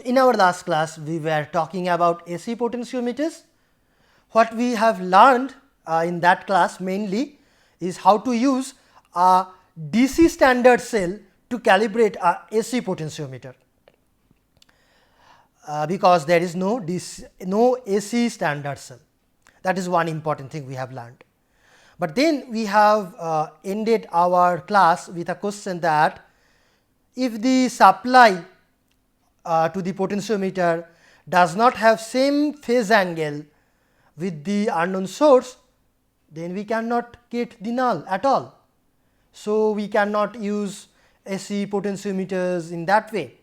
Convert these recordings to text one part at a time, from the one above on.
in our last class we were talking about AC potentiometers. What we have learned in that class mainly is how to use a DC standard cell to calibrate a AC potentiometer, because there is no AC standard cell. That is one important thing we have learned. But then we have ended our class with a question that if the supply to the potentiometer does not have same phase angle with the unknown source, then we cannot get the null at all. So, we cannot use AC potentiometers in that way.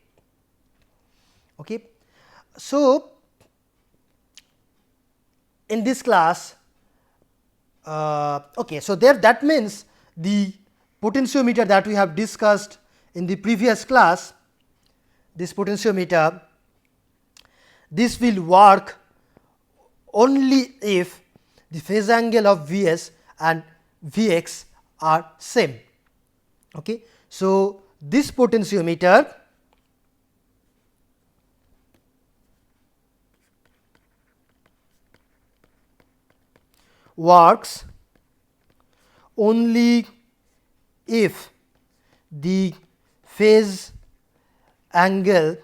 Okay. So, in this class, so that means the potentiometer that we have discussed in the previous class, this potentiometer, this will work only if the phase angle of Vs and Vx are same. Okay. So, this potentiometer works only if the phase angle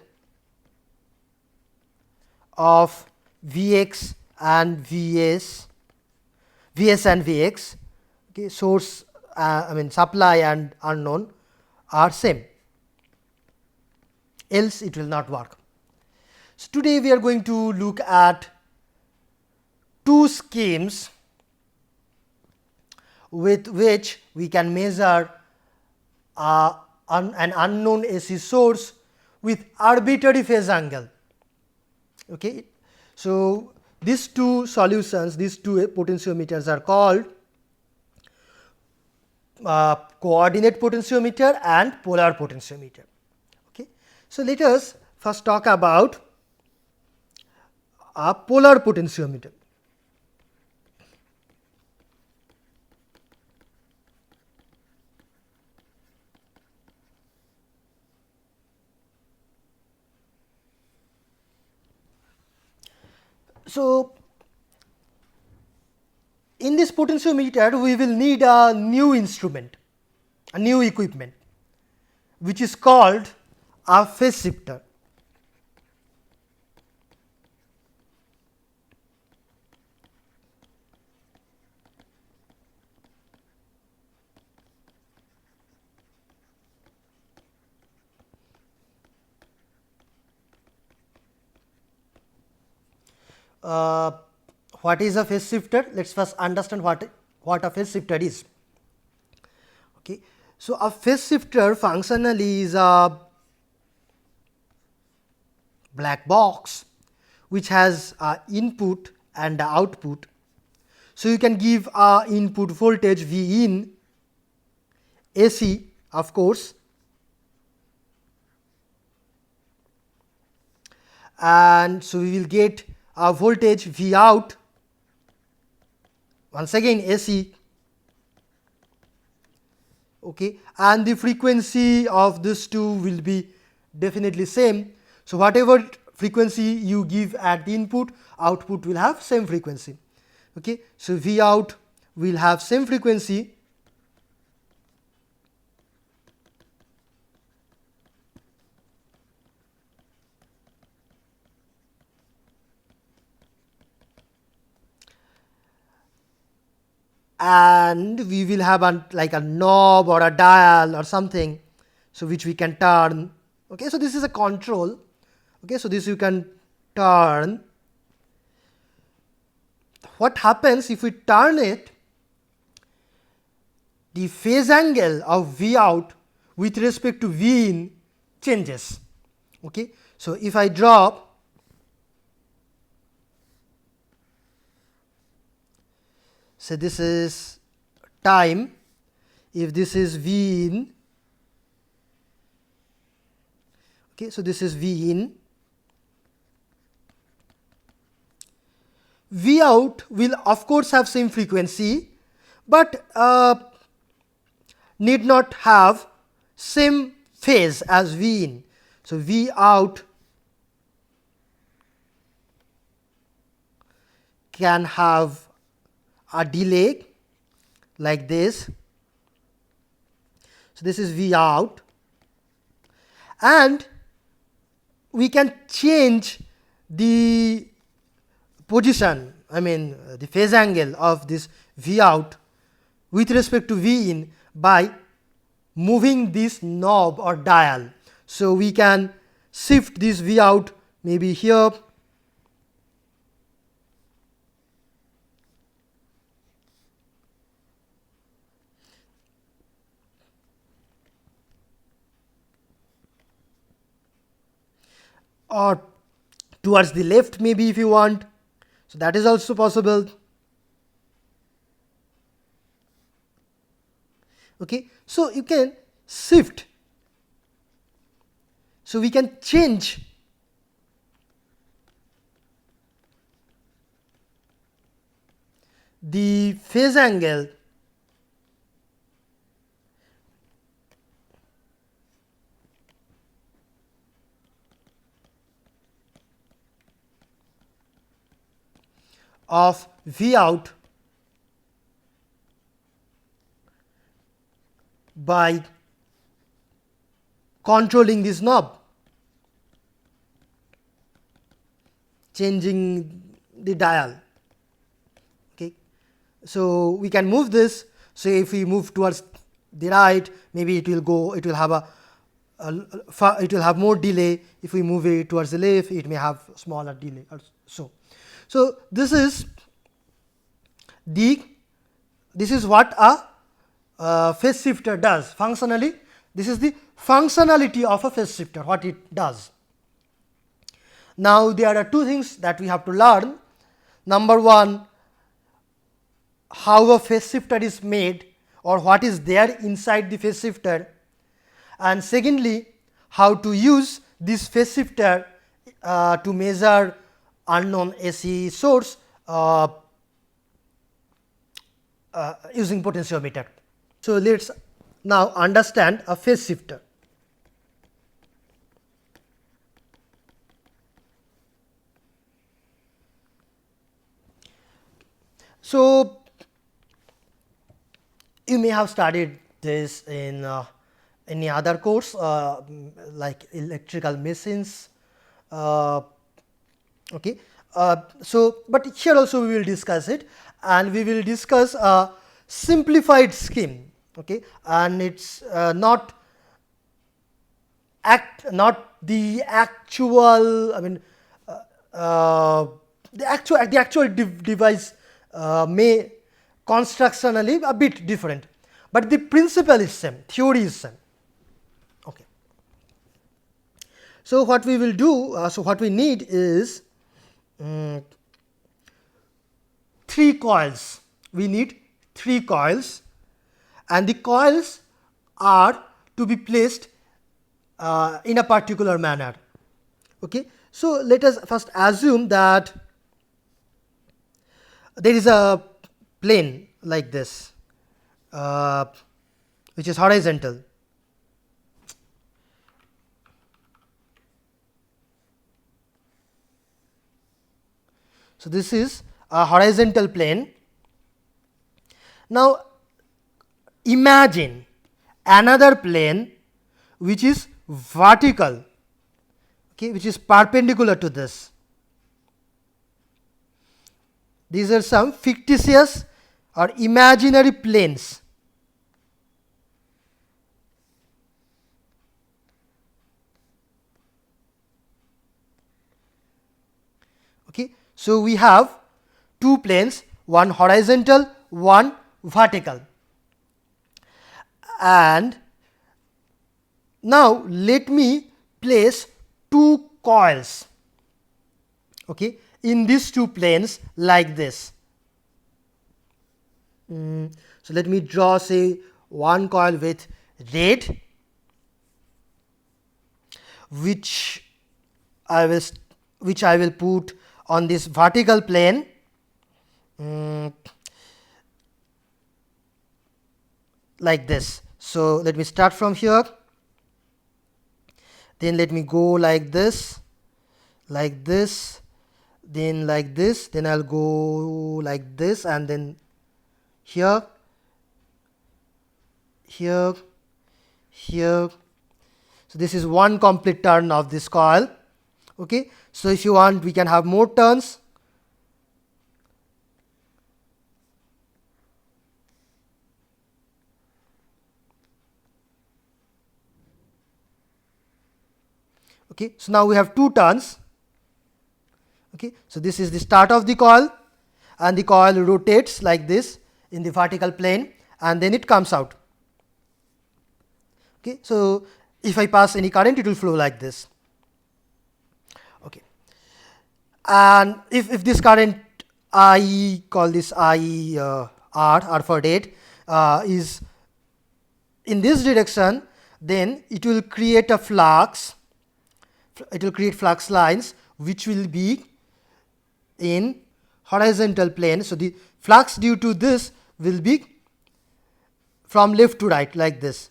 of Vx and Vs and Vx, okay, source supply and unknown are same, else it will not work. So, today we are going to look at two schemes with which we can measure an unknown AC source with arbitrary phase angle. Okay. So, these two solutions, these two potentiometers are called coordinate potentiometer and polar potentiometer. Okay. So, let us first talk about a polar potentiometer. So, in this potentiometer we will need a new instrument, a new equipment, which is called a phase shifter. What is a phase shifter? Let us first understand what a phase shifter is. Okay. So, a phase shifter functionally is a black box which has a input and a output. So, you can give a input voltage V in AC, of course, and so we will get a voltage V out, once again AC, okay, and the frequency of these two will be definitely same. So, whatever frequency you give at the input, output will have same frequency. Okay. So, V out will have same frequency, and we will have like a knob or a dial or something, so which we can turn. Okay. So, this is a control. Okay. So, this you can turn. What happens if we turn it? The phase angle of V out with respect to V in changes. Okay. So, if I drop, so this is time, if this is V in, okay, so this is V in, V out will of course have same frequency, but need not have same phase as V in. So, V out can have a delay like this. So, this is V out, and we can change the position, I mean the phase angle of this V out with respect to V in by moving this knob or dial. So, we can shift this V out maybe here, or towards the left maybe if you want. So, that is also possible. Okay. So, you can shift. So, we can change the phase angle of V out by controlling this knob, changing the dial. Okay. So, we can move this. So, if we move towards the right, maybe it will go, it will have it will have more delay. If we move it towards the left, it may have smaller delay or so. So, this is what a phase shifter does functionally. This is the functionality of a phase shifter, what it does. Now, there are two things that we have to learn. Number one, how a phase shifter is made or what is there inside the phase shifter, and secondly, how to use this phase shifter to measure unknown AC source using potentiometer. So, let us now understand a phase shifter. So, you may have studied this in any other course like electrical machines. Okay. So, but here also we will discuss it, and we will discuss a simplified scheme. Okay. And it is not the actual, I mean the actual device may constructionally a bit different, but the principle is same, theory is same. Okay. So, what we will do, so what we need is 3 coils. We need 3 coils, and the coils are to be placed in a particular manner. Okay. So, let us first assume that there is a plane like this, which is horizontal. So, this is a horizontal plane. Now, imagine another plane which is vertical, okay, which is perpendicular to this. These are some fictitious or imaginary planes. Okay. So, we have 2 planes, one horizontal, one vertical, and now let me place 2 coils, okay, in these 2 planes like this. So, let me draw say one coil with red, which I will put on this vertical plane, like this. So, let me start from here, then let me go like this, then like this, then I'll go like this, and then here, here, here. So this is one complete turn of this coil. Okay, so if you want, we can have more turns. Okay, so now we have 2 turns. Okay, so this is the start of the coil, and the coil rotates like this in the vertical plane, and then it comes out. Okay, so if I pass any current, it will flow like this. Okay, and if this current, I call this I R for date, is in this direction, then it will create a flux. It will create flux lines which will be in horizontal plane. So the flux due to this will be from left to right like this.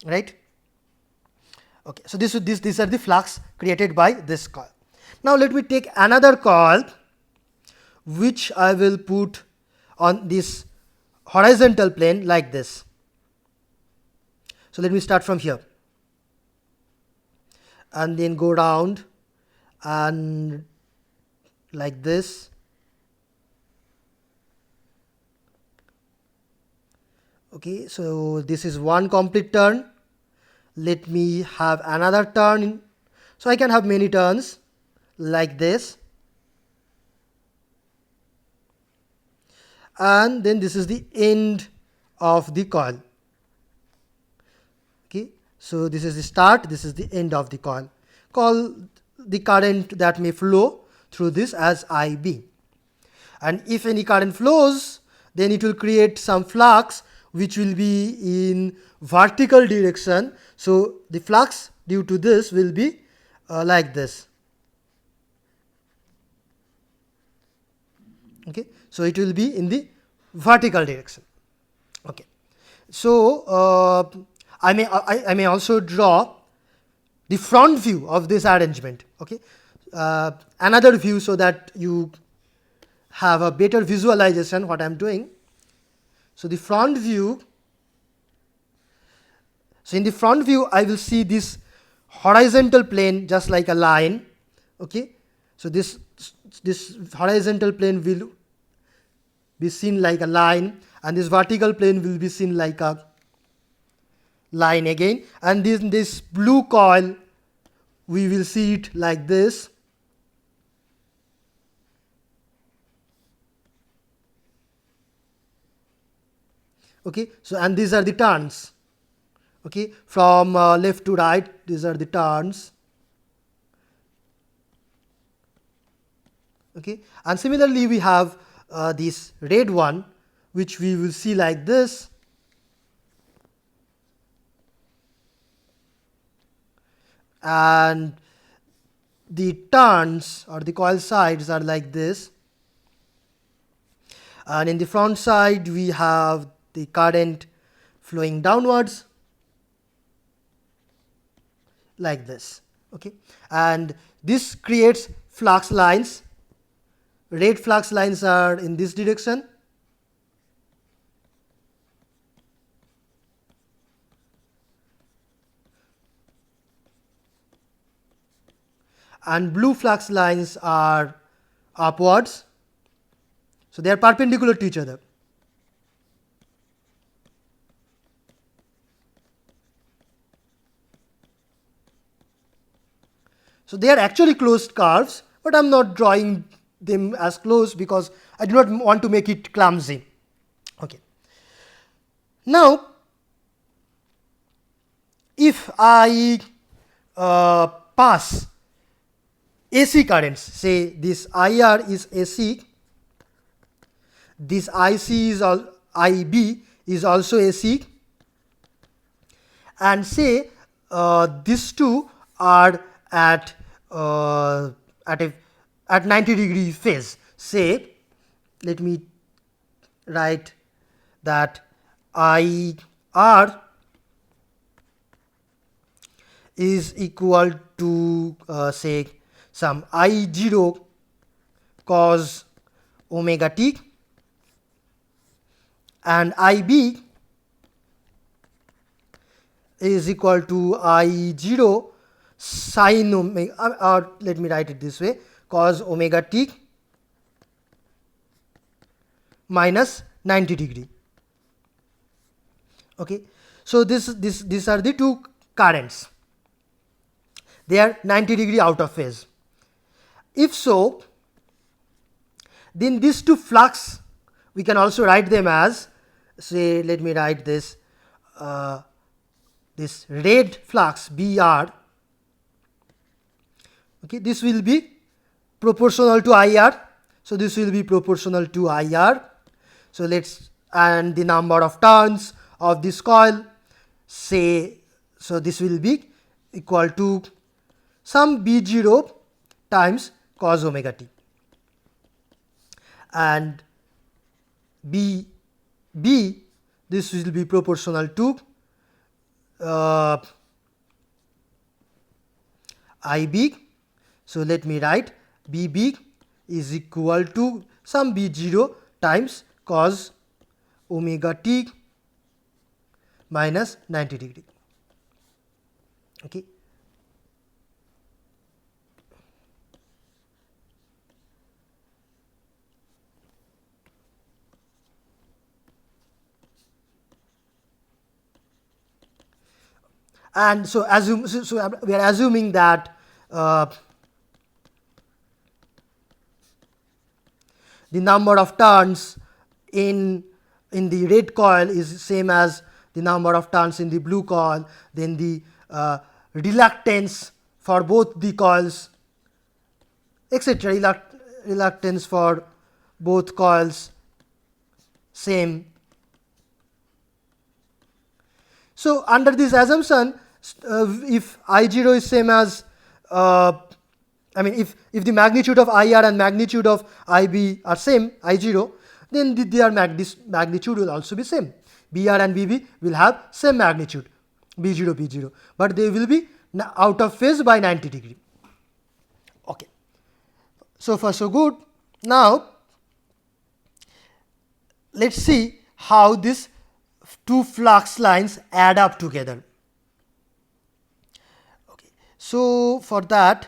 Right? Okay, so these are the flux created by this coil. Now let me take another coil which I will put on this horizontal plane like this. So let me start from here and then go round and like this. Okay, so this is one complete turn. Let me have another turn. So I can have many turns like this. And then this is the end of the coil. Okay, so this is the start, this is the end of the coil. Call the current that may flow through this as IB. And if any current flows, then it will create some flux which will be in vertical direction. So the flux due to this will be like this. Okay, so it will be in the vertical direction. Okay, so I may also draw the front view of this arrangement. Okay, another view so that you have a better visualization what I am doing. So the front view. So in the front view, I will see this horizontal plane just like a line. Okay, so this horizontal plane will be seen like a line, and this vertical plane will be seen like a line again. And this blue coil, we will see it like this. Okay, so and these are the turns. Okay, from left to right, these are the turns. Okay, and similarly we have this red one which we will see like this. And the turns or the coil sides are like this. And in the front side we have the current flowing downwards like this. Okay, and this creates flux lines. Red flux lines are in this direction, and blue flux lines are upwards. So they are perpendicular to each other. So they are actually closed curves, but I am not drawing them as close because I do not want to make it clumsy. Okay. Now, if I pass AC currents, say this IR is AC, this IC is IB is also AC, and say these two are at 90-degree phase. Say, let me write that IR is equal to say some I0 cos omega t, and IB is equal to I0 sin omega, or let me write it this way, cos omega t minus 90 degree. Okay. So these are the two currents. They are 90 degree out of phase. If so, then these two flux, we can also write them as, say, let me write this, this red flux BR, okay, this will be proportional to IR. So this will be proportional to IR. So let's, and the number of turns of this coil, say, so this will be equal to some B0 times cos omega t, and B this will be proportional to IB. So let me write BB is equal to some B0 times cos omega t minus 90 degree. Okay. And so we are assuming that the number of turns in the red coil is same as the number of turns in the blue coil, then the reluctance for both the coils, etc., reluctance for both coils same. So under this assumption, if I0 is same as, I mean, if the magnitude of IR and magnitude of IB are same, I0, then their magnitude will also be same. BR and BB will have same magnitude, B0, B0, but they will be out of phase by 90 degree. Okay. So far so good. Now let's see how these two flux lines add up together. Okay. So for that,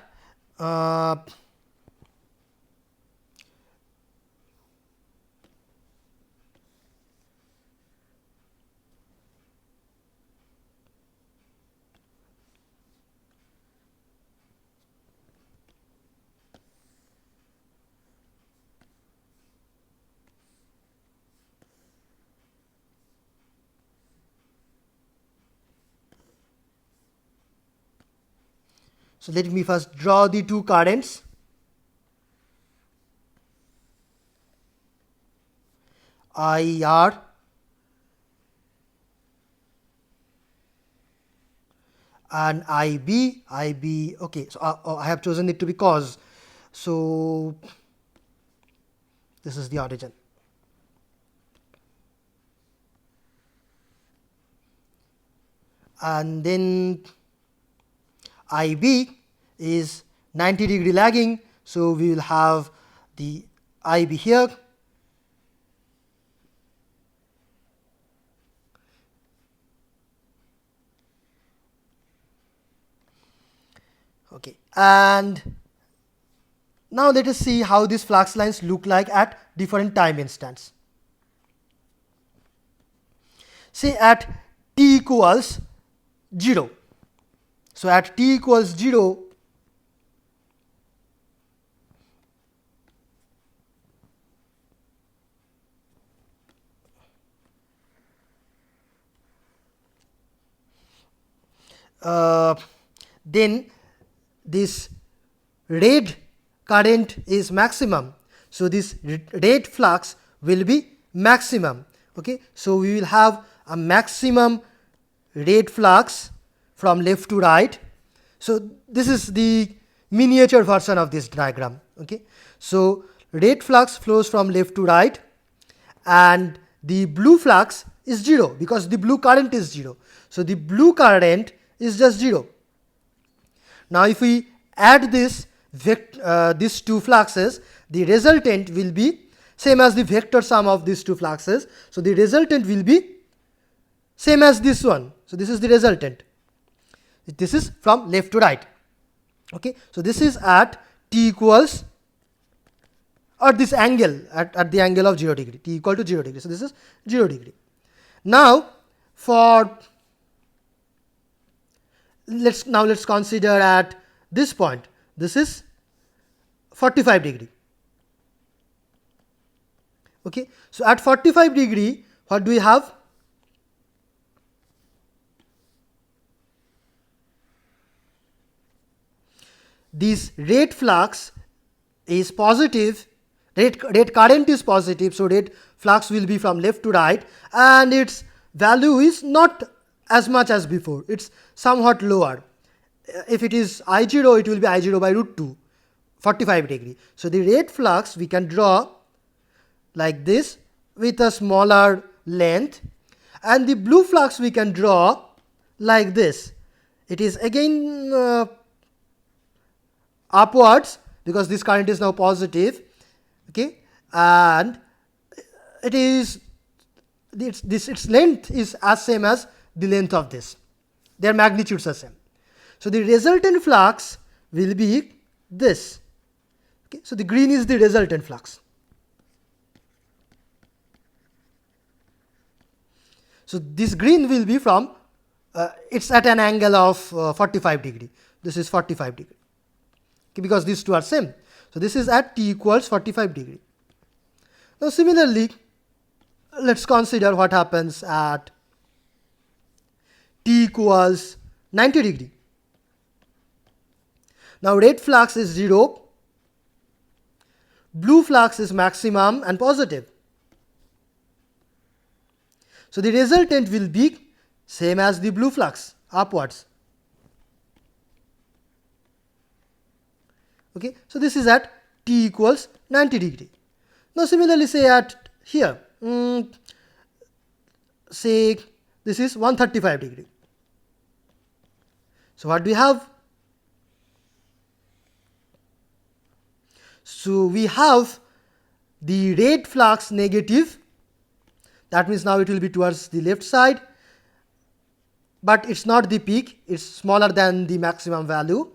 so let me first draw the two currents. IR and IB. Okay, so I have chosen it to be cos. So this is the origin. And then IB is 90 degree lagging, so we will have the IB here. Okay, and now let us see how these flux lines look like at different time instants. Say at t equals 0. So at t equals 0, then this red current is maximum. So this red flux will be maximum. Okay, so we will have a maximum red flux from left to right. So this is the miniature version of this diagram. Okay, so red flux flows from left to right, and the blue flux is 0 because the blue current is 0. So the blue current is just 0. Now if we add these two fluxes, the resultant will be same as the vector sum of these two fluxes. So the resultant will be same as this one. So this is the resultant. This is from left to right. Okay. So this is at t equals, or this angle at the angle of 0 degree, t equal to 0 degree. So this is 0 degree. Now for let's consider at this point, this is 45 degree. Okay. So at 45 degree, what do we have? This rate flux is positive, rate current is positive, so rate flux will be from left to right, and its value is not as much as before, it's somewhat lower. If it is I0, it will be I0 by root 2, 45 degree. So the rate flux we can draw like this with a smaller length, and the blue flux we can draw like this. It is again upwards because this current is now positive, okay, and it is its length is as same as the length of this. Their magnitudes are same. So the resultant flux will be this. Okay, so the green is the resultant flux. So this green will be from it's at an angle of 45 degree. This is 45 degree. Okay, because these two are same. So this is at t equals 45 degree. Now similarly, let's consider what happens at t equals 90 degree. Now rate flux is 0, blue flux is maximum and positive. So the resultant will be same as the blue flux, upwards. Okay, so this is at t equals 90 degree. Now similarly, say at here, say this is 135 degree. So what do we have? So we have the rate flux negative. That means now it will be towards the left side, but it's not the peak, it's smaller than the maximum value.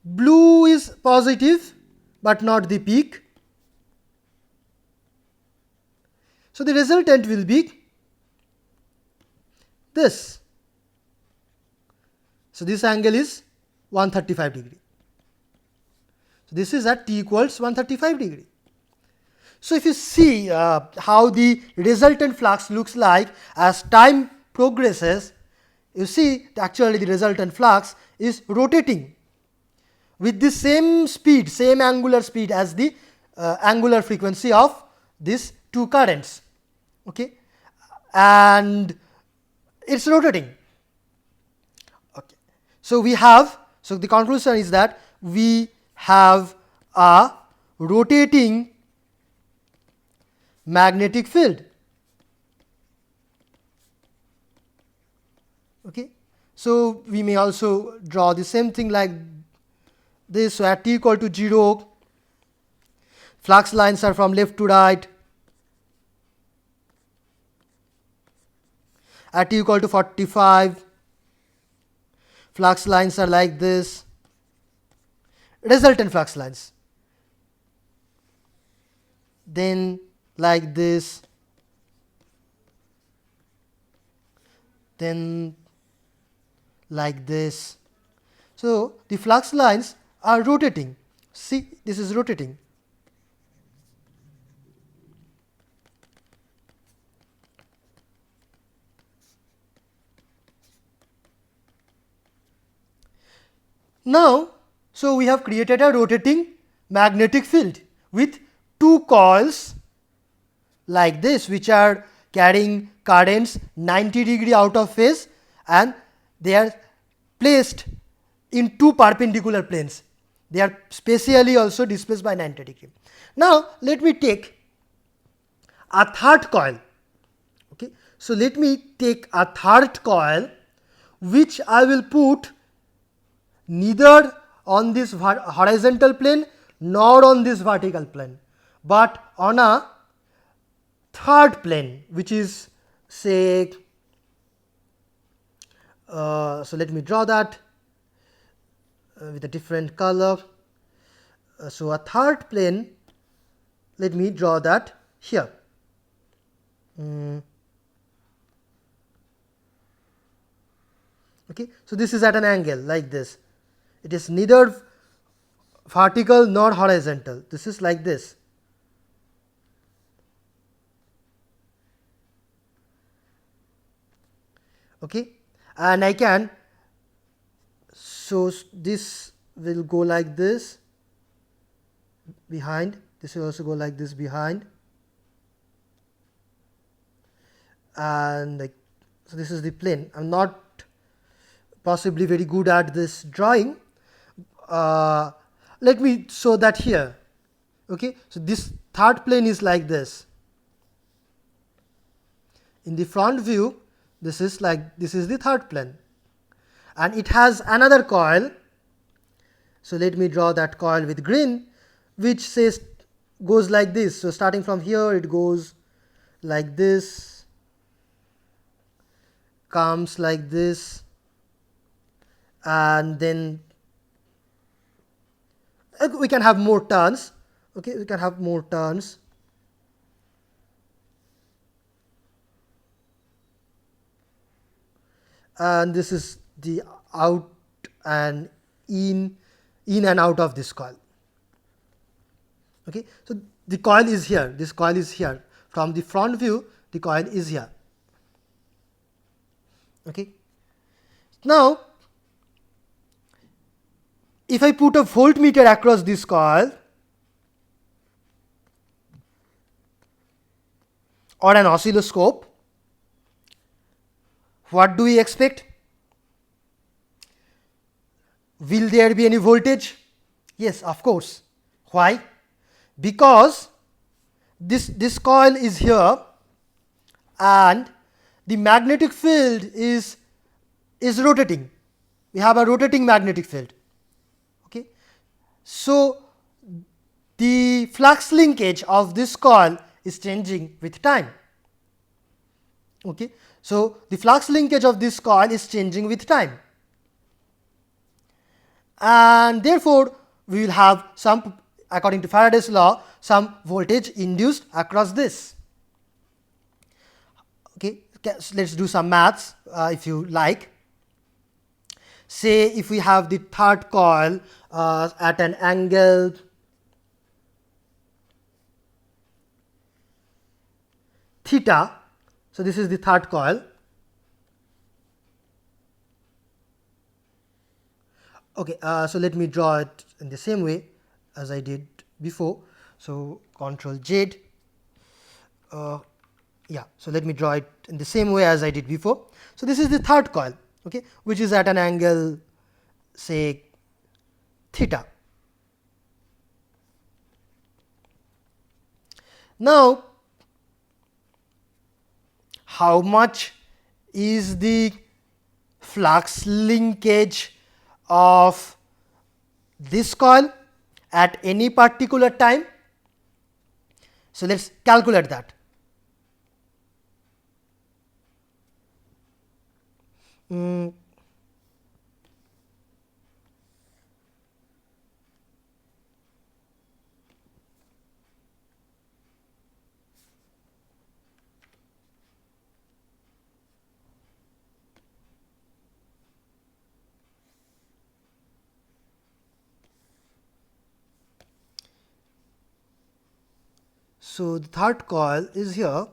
Blue is positive, but not the peak. So the resultant will be this. So this angle is 135 degree. So this is at t equals 135 degree. So if you see how the resultant flux looks like as time progresses, you see actually the resultant flux is rotating with the same speed, same angular speed as the angular frequency of these two currents. Okay, and it's rotating. Okay, so we have, so the conclusion is that we have a rotating magnetic field. Okay, so we may also draw the same thing like this. So at t equal to 0, flux lines are from left to right. At t equal to 45, flux lines are like this, resultant flux lines. Then like this, then like this. So the flux lines are rotating. See, this is rotating. Now, so we have created a rotating magnetic field with two coils like this, which are carrying currents 90 degree out of phase, and they are placed in two perpendicular planes. They are spatially also displaced by 90 degree. Now let me take a third coil. Okay, so let me take a third coil which I will put neither on this horizontal plane nor on this vertical plane, but on a third plane, which is say, so let me draw that with a different color. So a third plane, let me draw that here. Okay, so this is at an angle like this. It is neither vertical nor horizontal. This is like this. Okay, and I can, so this will go like this behind, this will also go like this behind, and like, so this is the plane. I am not possibly very good at this drawing. Let me show that here. Okay, so this third plane is like this. In the front view, this is the third plane, and it has another coil. So let me draw that coil with green, which says goes like this. So starting from here, it goes like this, comes like this, and then we can have more turns. Okay, we can have more turns. And this is the out and in and out of this coil. Okay, so the coil is here, this coil is here. From the front view, the coil is here. Okay, now if I put a voltmeter across this coil or an oscilloscope, what do we expect? Will there be any voltage? Yes, of course. Why? Because this coil is here and the magnetic field is rotating. We have a rotating magnetic field. Okay, so the flux linkage of this coil is changing with time. Okay, so the flux linkage of this coil is changing with time, and therefore we will have some, according to Faraday's law, some voltage induced across this. Okay, so let's do some maths if you like. Say if we have the third coil at an angle theta. So this is the third coil. Okay, so let me draw it in the same way as I did before. So Control Z. Yeah, so let me draw it in the same way as I did before. So this is the third coil, okay, which is at an angle, say, theta. Now, how much is the flux linkage of this coil at any particular time? So let's calculate that. So the third coil is here.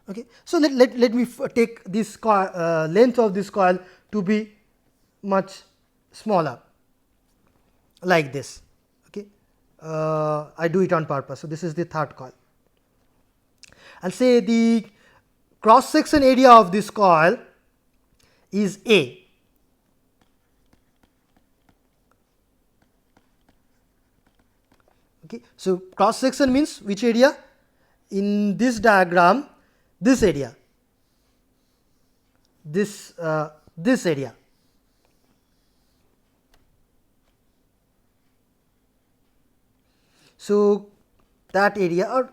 Okay, so let me take this coil, length of this coil to be much smaller, like this. Okay, I do it on purpose. So this is the third coil, and say the cross section area of this coil is A. Okay, so cross section means which area? In this diagram, this area, this area. So that area, or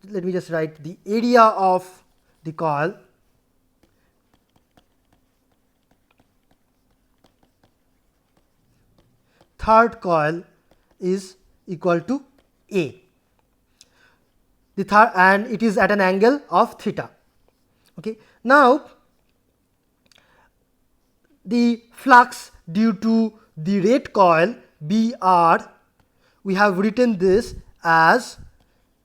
let me just write the area of the coil third coil is equal to A. The third, and it is at an angle of theta. Okay. Now the flux due to the red coil Br, we have written this as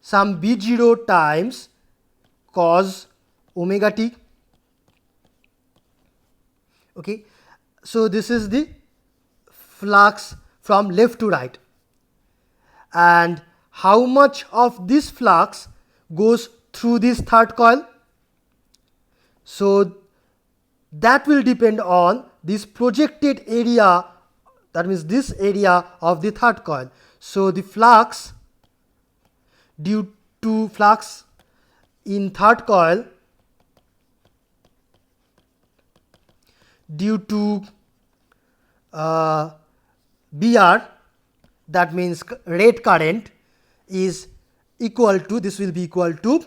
some B0 times cos omega t. Okay. So this is the flux from left to right, and how much of this flux goes through this third coil? So that will depend on this projected area, that means this area of the third coil. So the flux due to flux in third coil due to Br, that means rate current, is equal to, this will be equal to,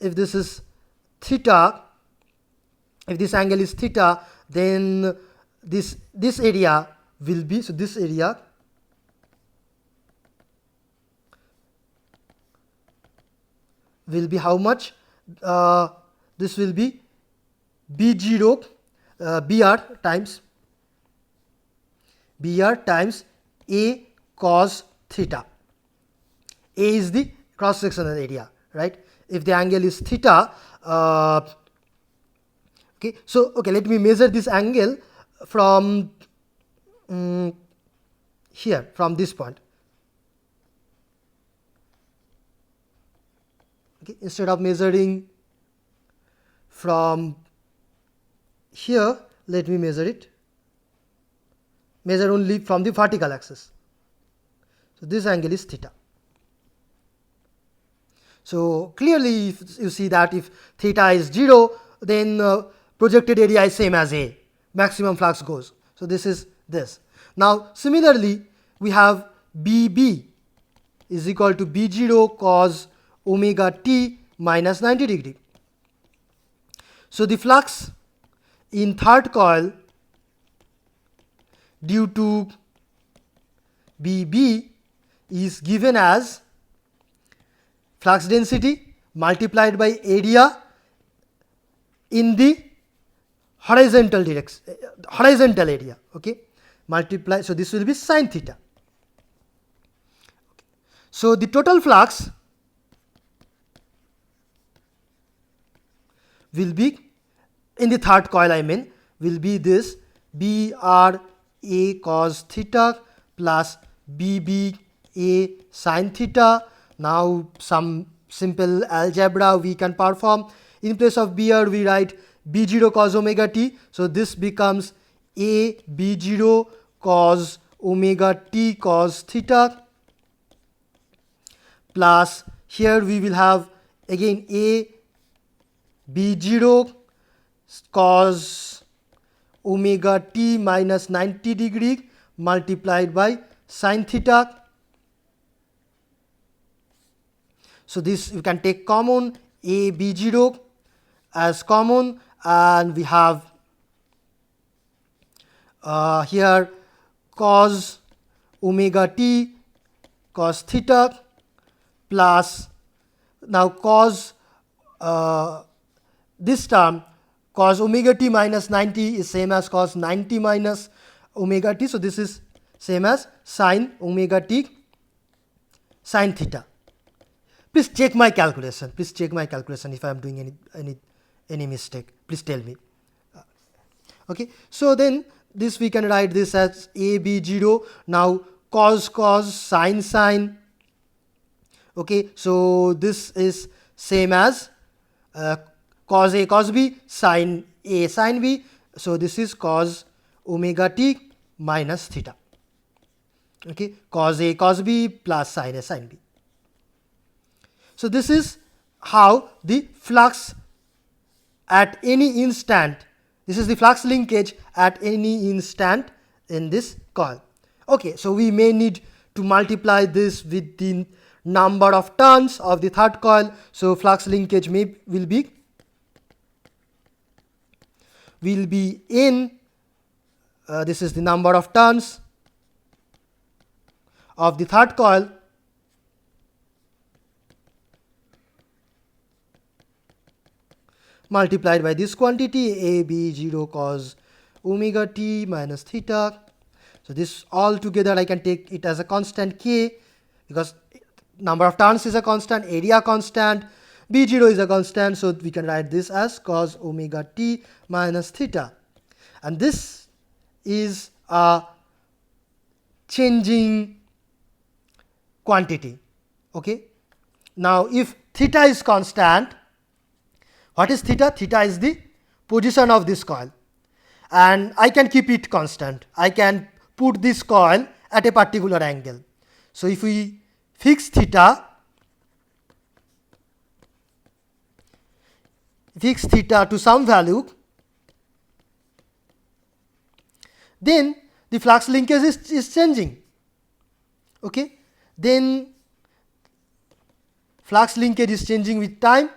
if this is theta, if this angle is theta, then this area will be, so this area will be how much? This will be B0 Br times A cos theta. A is the cross sectional area, right? If the angle is theta, okay, so okay, let me measure this angle from here, from this point. Okay, instead of measuring from here, let me measure only from the vertical axis. So this angle is theta. So clearly, if you see that if theta is 0, then projected area is same as A, maximum flux goes. So this is this. Now similarly, we have BB is equal to B0 cos omega t minus 90 degree. So the flux in third coil due to BB is given as flux density multiplied by area in the horizontal direction, horizontal area, okay, multiply, so this will be sin theta. Okay. So the total flux will be in the third coil, I mean, will be this BR A cos theta plus BB A sin theta. Now some simple algebra we can perform. In place of BR we write B0 cos omega t. So this becomes A B0 cos omega t cos theta plus here we will have again A B0 cos omega t minus 90 degree multiplied by sin theta. So this you can take common A B0 as common, and we have here cos omega t cos theta plus now cos this term cos omega t minus 90 is same as cos 90 minus omega t. So this is same as sin omega t sin theta. Please check my calculation. Please check my calculation if I am doing any mistake. Please tell me. Okay. So then this we can write this as A B0. Now cos sin. Okay. So this is same as cos A cos B sin A sin B. So this is cos omega t minus theta. Okay. Cos A cos B plus sin A sin B. So this is how the flux at any instant, this is the flux linkage at any instant in this coil. Okay, so we may need to multiply this with the number of turns of the third coil. So flux linkage will be in this is the number of turns of the third coil multiplied by this quantity a b 0 cos omega t minus theta. So this all together I can take it as a constant k, because number of turns is a constant, area constant, b0 is a constant, so we can write this as cos omega t minus theta. And this is a changing quantity. Okay. Now if theta is constant, what is theta? Theta is the position of this coil, and I can keep it constant. I can put this coil at a particular angle. So if we fix theta to some value, then the flux linkage is changing. Okay, then flux linkage is changing with time,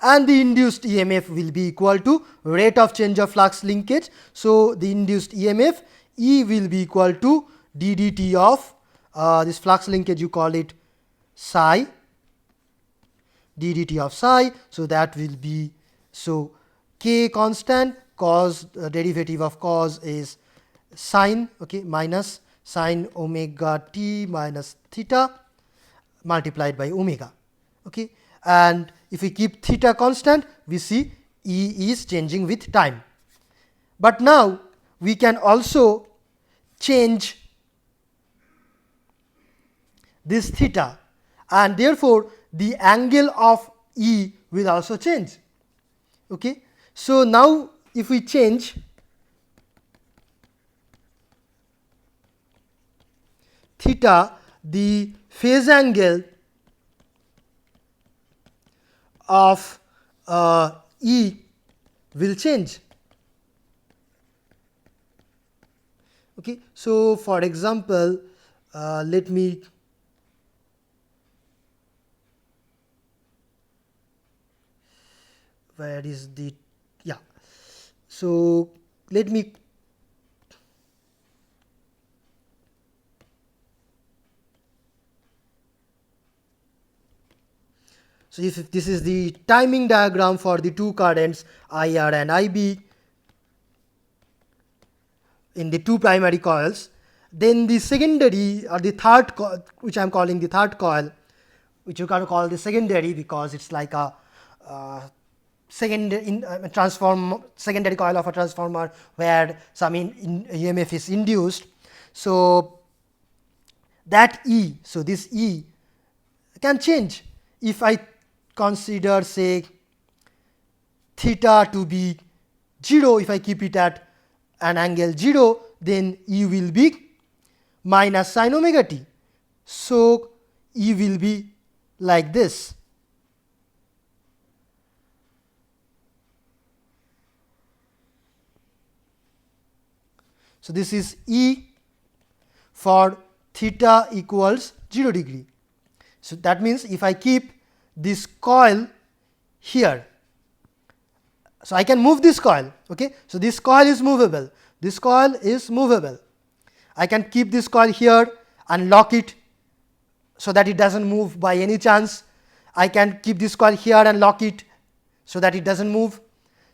and the induced EMF will be equal to rate of change of flux linkage. So the induced EMF E will be equal to ddt of this flux linkage, you call it psi, ddt of psi. So that will be, so k constant, cos derivative of cos is sine, okay, minus sine omega t minus theta multiplied by omega. Okay, and if we keep theta constant, we see E is changing with time. But now we can also change this theta, and therefore the angle of E will also change. Okay, so now if we change theta, the phase angle of E will change. Okay, so for example, let me where is the, yeah, so let me so if this is the timing diagram for the two currents IR and IB in the two primary coils, then the secondary or the third coil, which I am calling the third coil, which you can call the secondary because it's like a secondary coil of a transformer where some EMF is induced. So that E, so this E can change. If I consider, say, theta to be 0, if I keep it at an angle 0, then E will be minus sine omega t. So E will be like this. So this is E for theta equals 0 degree. So that means if I keep this coil here, so I can move this coil. Okay, so this coil is movable. This coil is movable. I can keep this coil here and lock it so that it doesn't move by any chance. I can keep this coil here and lock it so that it doesn't move.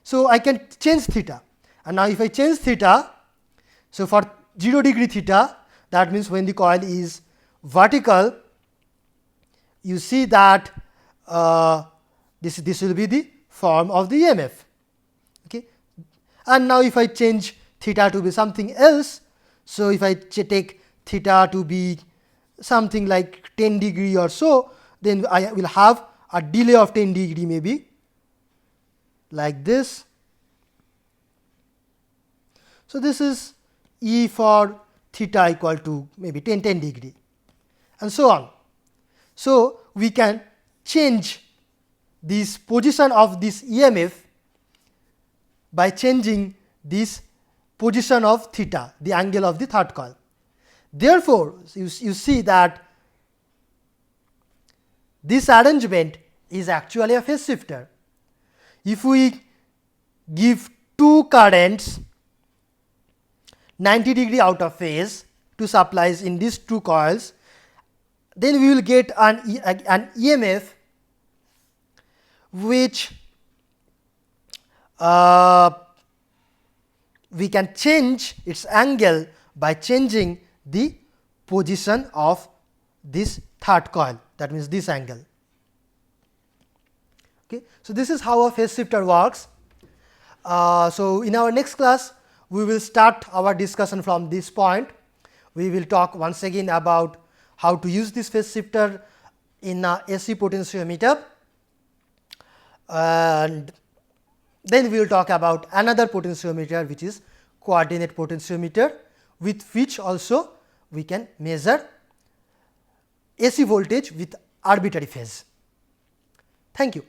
So I can change theta. And now if I change theta, so for 0 degree theta, that means when the coil is vertical, you see that this will be the form of the EMF. Okay, and now if I change theta to be something else, so if I take theta to be something like 10 degree or so, then I will have a delay of 10 degree, maybe like this. So this is E for theta equal to maybe 10 degree, and so on. So we can change this position of this EMF by changing this position of theta, the angle of the third coil. Therefore, you see that this arrangement is actually a phase shifter. If we give two currents 90 degree out of phase, two supplies in these two coils, then we will get an EMF which we can change its angle by changing the position of this third coil, that means this angle. Okay. So, this is how a phase shifter works. So, in our next class we will start our discussion from this point. We will talk once again about how to use this phase shifter in a AC potentiometer, and then we will talk about another potentiometer, which is coordinate potentiometer, with which also we can measure AC voltage with arbitrary phase. Thank you.